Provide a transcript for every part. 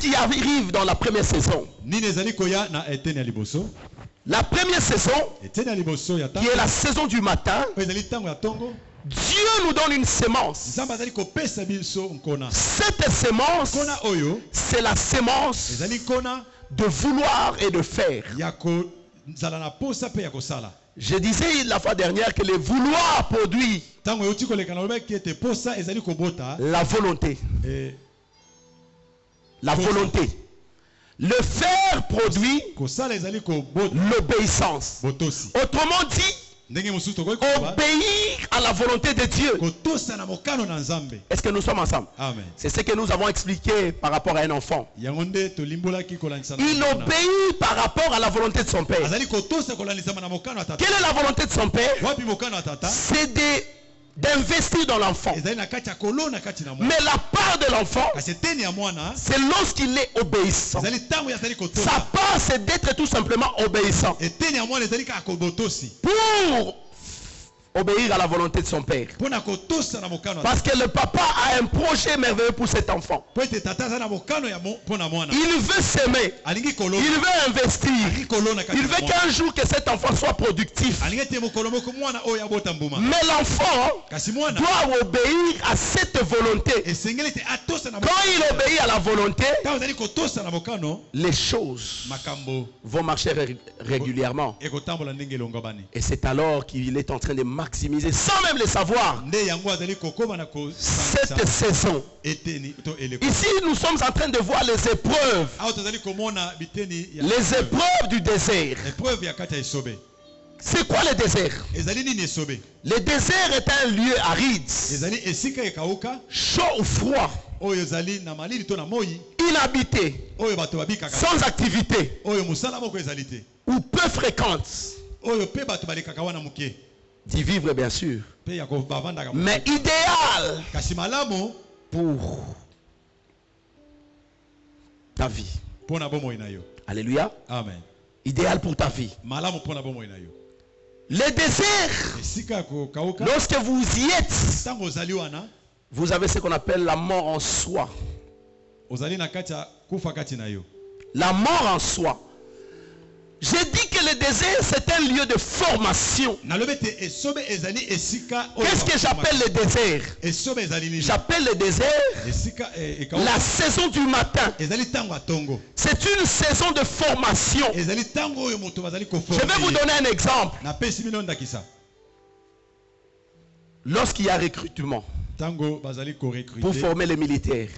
qui arrive dans la première saison. La première saison, qui est la saison du matin, Dieu nous donne une sémence. Cette sémence, c'est la sémence de vouloir et de faire. Je disais la fois dernière que le vouloir produit la volonté. La volonté. Le faire produit l'obéissance. Autrement dit, obéir à la volonté de Dieu. Est-ce que nous sommes ensemble? C'est ce que nous avons expliqué par rapport à un enfant. Il obéit par rapport à la volonté de son père. Quelle est la volonté de son père? C'est d'investir dans l'enfant. Mais la part de l'enfant, c'est lorsqu'il est obéissant. Sa part, c'est d'être tout simplement obéissant. Pour obéir à la volonté de son père. Parce que le papa a un projet merveilleux pour cet enfant. Il veut s'aimer. Il veut investir. Il veut qu'un jour que cet enfant soit productif. Mais l'enfant doit obéir à cette volonté. Quand il obéit à la volonté, les choses vont marcher régulièrement. Et c'est alors qu'il est en train de maximiser sans même le savoir cette saison. Ici nous sommes en train de voir les épreuves. Les épreuves du désert. C'est quoi le désert? Le désert est un lieu aride, chaud ou froid, inhabité, sans activité ou peu fréquente. D'y vivre bien sûr, mais idéal pour ta vie. Alléluia. Amen. Idéal pour ta vie. Le désert, lorsque vous y êtes, vous avez ce qu'on appelle la mort en soi. La mort en soi. J'ai dit que le désert c'est un lieu de formation. Qu'est-ce que j'appelle le désert? J'appelle le désert la saison du matin. C'est une saison de formation. Je vais vous donner un exemple. Lorsqu'il y a recrutement pour former les militaires,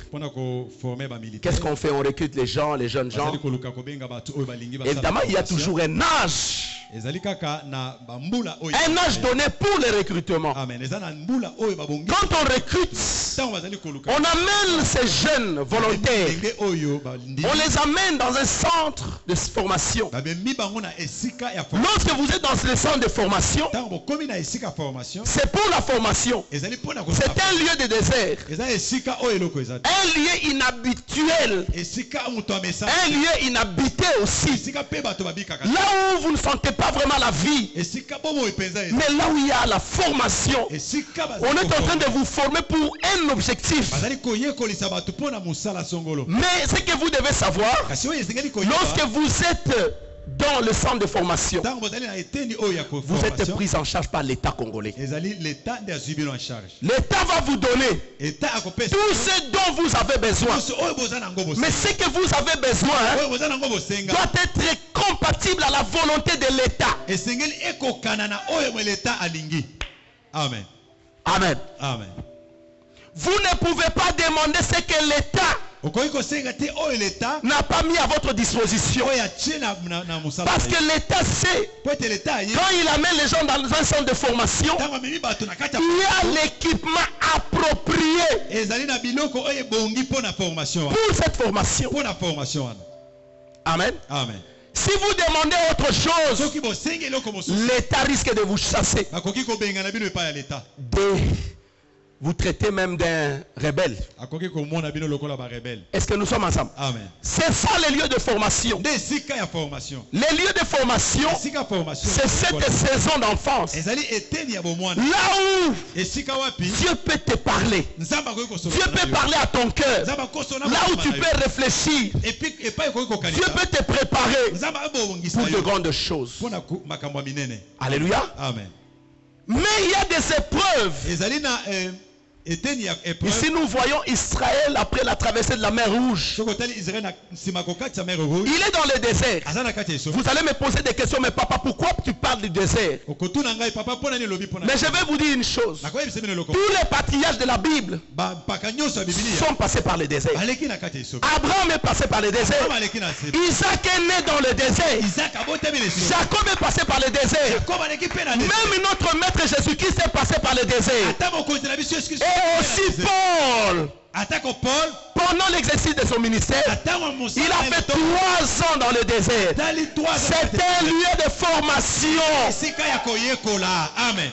qu'est-ce qu'on fait? On recrute les jeunes gens. Évidemment, il y a toujours un âge. Un âge donné pour le recrutement. Quand on recrute, on amène ces jeunes volontaires. On les amène dans un centre de formation. Lorsque vous êtes dans le centre de formation, c'est pour la formation. C'est un lieu de désert. Un lieu inhabituel. Un lieu inhabité aussi. Là où vous ne sentez pas vraiment la vie, mais là où il y a la formation, on est en train de vous former pour un objectif. Mais ce que vous devez savoir, lorsque vous êtes dans le centre de formation, vous êtes pris en charge par l'État congolais. L'État va vous donner tout ce dont vous avez besoin. Mais ce que vous avez besoin doit être compatible à la volonté de l'État. Amen. Amen. Amen. Vous ne pouvez pas demander ce que l'État n'a pas mis à votre disposition. Parce que l'État sait, quand il amène les gens dans un centre de formation, il y a l'équipement approprié pour cette formation. Amen. Amen. Si vous demandez autre chose, l'État risque de vous chasser vous traitez même d'un rebelle. Est-ce que nous sommes ensemble? Amen. C'est ça les lieux de formation. Les lieux de formation, c'est cette saison d'enfance. Là où Dieu peut te parler. Dieu peut parler à ton cœur. Là où tu peux réfléchir. Dieu peut te préparer pour de grandes choses. Alléluia. Amen. Mais il y a des épreuves. Ici nous voyons Israël après la traversée de la mer Rouge. Il est dans le désert. Vous allez me poser des questions, mais papa, pourquoi tu parles du désert? Mais je vais vous dire une chose. Tous les patriarches de la Bible sont passés par le désert. Abraham est passé par le désert. Isaac est né dans le désert. Jacob est passé par le désert. Même notre maître Jésus-Christ est passé par le désert. Et aussi Paul, pendant l'exercice de son ministère, il a fait 3 ans dans le désert. C'était un lieu de formation. Amen.